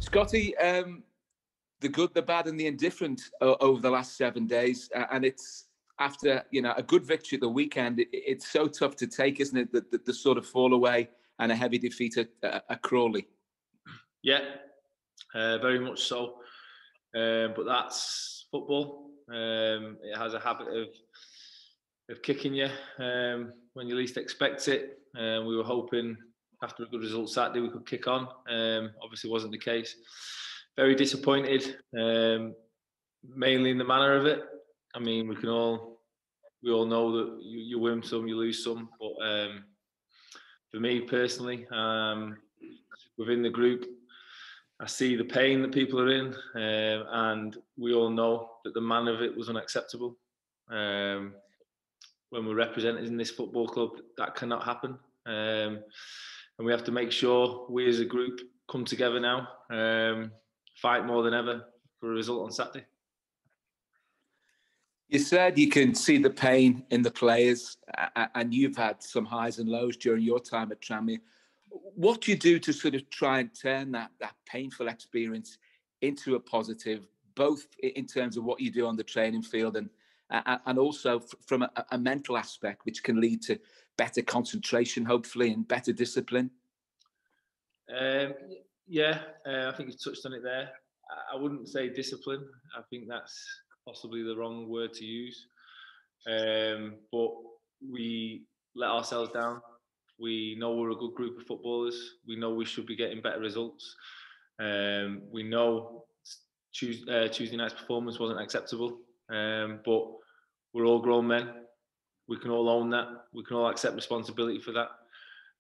Scotty, the good, the bad, and the indifferent over the last 7 days, and it's after a good victory at the weekend. It's so tough to take, isn't it? The sort of fall away and a heavy defeat at Crawley. Yeah, very much so. But that's football. It has a habit of kicking you when you least expect it. We were hoping after a good result Saturday we could kick on. Obviously wasn't the case. Very disappointed, mainly in the manner of it. I mean, we all know that you win some, you lose some. But for me personally, within the group, I see the pain that people are in, and we all know that the manner of it was unacceptable. When we're represented in this football club, that cannot happen. And we have to make sure we as a group come together now, fight more than ever for a result on Saturday. You said you can see the pain in the players, and you've had some highs and lows during your time at Tranmere. What do you do to sort of try and turn that painful experience into a positive, both in terms of what you do on the training field and also from a mental aspect, which can lead to better concentration, hopefully, and better discipline? I think you touched on it there. I wouldn't say discipline. I think that's possibly the wrong word to use. But we let ourselves down. We know we're a good group of footballers. We know we should be getting better results. We know Tuesday night's performance wasn't acceptable. But we're all grown men. We can all own that. We can all accept responsibility for that.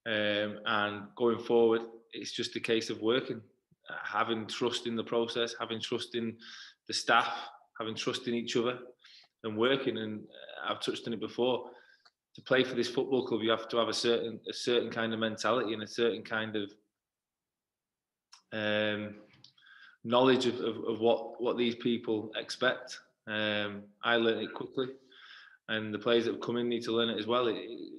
And going forward, it's just a case of working, having trust in the process, having trust in the staff, having trust in each other, and working. And I've touched on it before. To play for this football club, you have to have a certain kind of mentality and a certain kind of knowledge of what these people expect. I learned it quickly, and the players that have come in need to learn it as well. It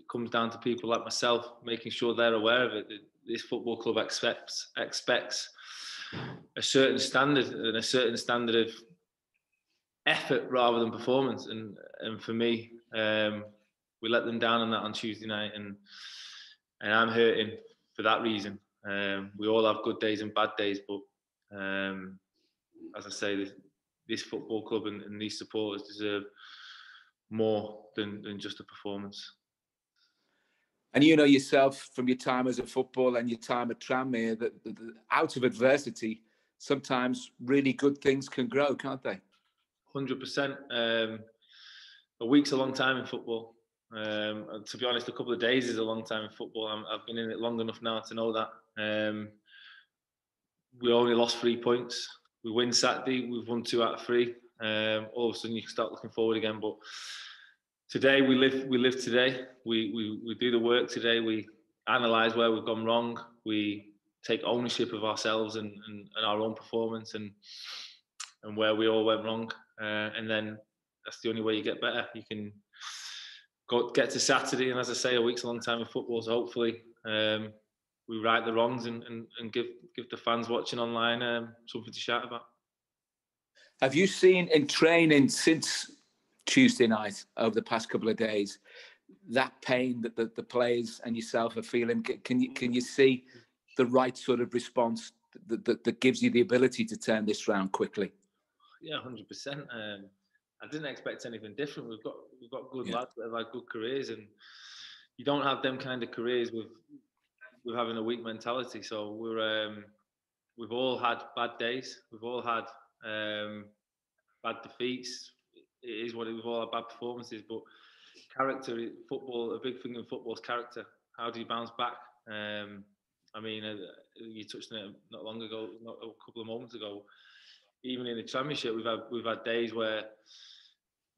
comes down to people like myself making sure they're aware of it. This football club expects a certain standard and a certain standard of effort rather than performance. And for me, we let them down on that on Tuesday night, and I'm hurting for that reason. We all have good days and bad days, but as I say, this football club and these supporters deserve more than just a performance. And you know yourself from your time as a footballer and your time at Tranmere that out of adversity, sometimes really good things can grow, can't they? 100%. A week's a long time in football. To be honest, a couple of days is a long time in football. I've been in it long enough now to know that. We only lost 3 points. We win Saturday. We've won 2 out of 3. All of a sudden, you can start looking forward again. But today, we live today. We do the work today. We analyse where we've gone wrong. We take ownership of ourselves and our own performance and where we all went wrong. And then that's the only way you get better. You can get to Saturday, and as I say, a week's a long time in football. So hopefully, we right the wrongs and give the fans watching online something to shout about. Have you seen in training since Tuesday night over the past couple of days that pain that the players and yourself are feeling? Can you see the right sort of response that gives you the ability to turn this round quickly? Yeah, 100%. I didn't expect anything different. We've got good lads that have had good careers, and you don't have them kind of careers with having a weak mentality. So we've all had bad days. We've all had bad defeats. It is what we've all had bad performances. But character, football, a big thing in football is character. How do you bounce back? I mean, you touched on it not long ago, not a couple of moments ago. Even in the Championship, we've had days where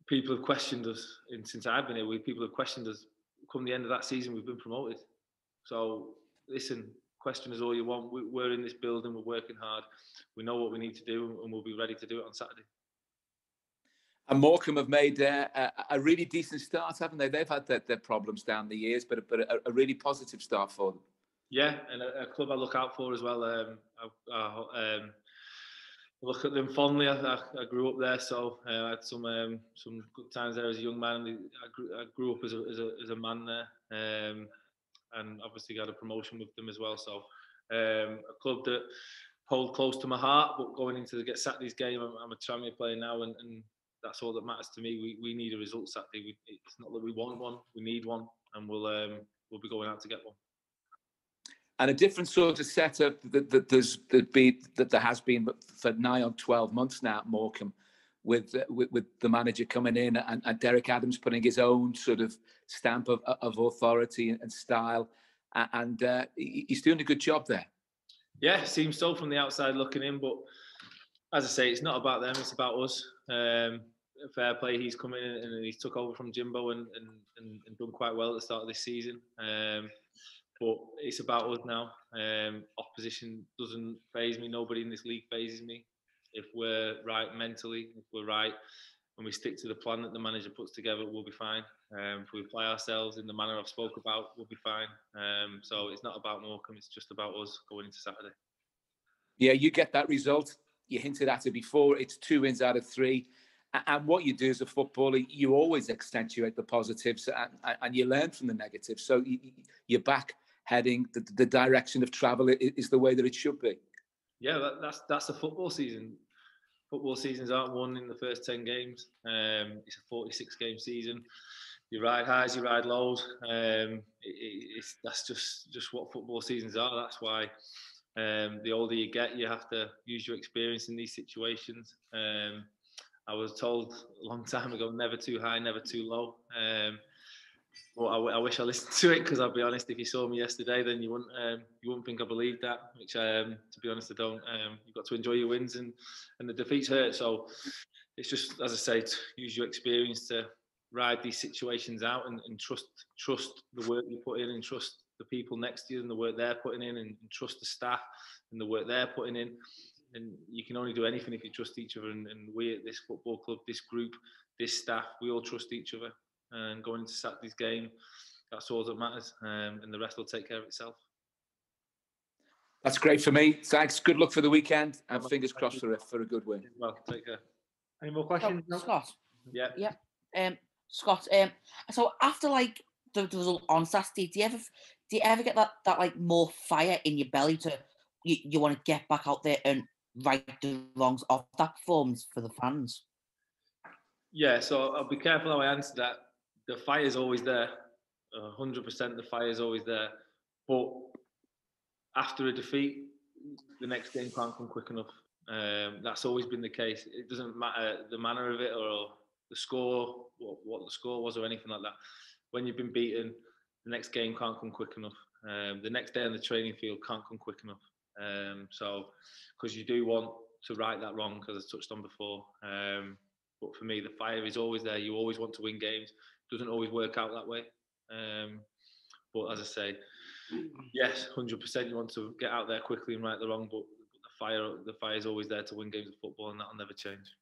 people have questioned us, and since I've been here, people have questioned us. Come the end of that season, we've been promoted. So listen, question us all you want. We're in this building, we're working hard. We know what we need to do, and we'll be ready to do it on Saturday. And Morecambe have made a really decent start, haven't they? They've had their problems down the years, but a really positive start for them. Yeah, and a club I look out for as well. I look at them fondly. I grew up there, so I had some good times there as a young man. I grew up as a man there, and obviously got a promotion with them as well. So a club that hold close to my heart. But going into the Saturday's game, I'm a Tranmere player now, and that's all that matters to me. We need a result Saturday. It's not that we want one, we need one, and we'll be going out to get one. And a different sort of setup that there has been for nigh on 12 months now at Morecambe, with the manager coming in and Derek Adams putting his own sort of stamp of authority and style, and he's doing a good job there. Yeah, seems so from the outside looking in, but as I say, it's not about them; it's about us. Fair play, he's come in and he's took over from Jimbo and done quite well at the start of this season. But it's about us now. Opposition doesn't faze me. Nobody in this league fazes me. If we're right mentally, if we're right, and we stick to the plan that the manager puts together, we'll be fine. If we apply ourselves in the manner I've spoke about, we'll be fine. So it's not about Morecambe. It's just about us going into Saturday. Yeah, you get that result. You hinted at it before. It's 2 wins out of 3. And what you do as a footballer, you always accentuate the positives and you learn from the negatives. So you're back heading the direction of travel is the way that it should be. Yeah, that's a football season. Football seasons aren't won in the first 10 games. It's a 46-game season. You ride highs, you ride lows. That's just what football seasons are. That's why the older you get, you have to use your experience in these situations. I was told a long time ago, never too high, never too low. Well, I wish I listened to it, because I'll be honest, if you saw me yesterday, then you wouldn't think I believed that. Which, to be honest, I don't. You've got to enjoy your wins, and the defeats hurt. So it's just, as I say, to use your experience to ride these situations out and trust the work you put in, and trust the people next to you and the work they're putting in, and trust the staff and the work they're putting in. And you can only do anything if you trust each other. And we at this football club, this group, this staff, we all trust each other. And going into Saturday's game, that's all that matters. And the rest will take care of itself. That's great for me. Thanks. Good luck for the weekend, and fingers crossed for a good win. Well, take care. Any more questions? Scott? Yeah. Scott, so after like the result on Saturday, do you ever get that like more fire in your belly to you want to get back out there and right the wrongs of that performance for the fans? Yeah, so I'll be careful how I answer that. The fire's always there, 100%. The fire's always there, but after a defeat, the next game can't come quick enough. That's always been the case. It doesn't matter the manner of it or the score, what the score was or anything like that. When you've been beaten, the next game can't come quick enough. The next day on the training field can't come quick enough. So, because you do want to right that wrong, as I touched on before. But for me, the fire is always there. You always want to win games. It doesn't always work out that way. But as I say, yes, 100%. You want to get out there quickly and right the wrong. But the fire is always there to win games of football, and that'll never change.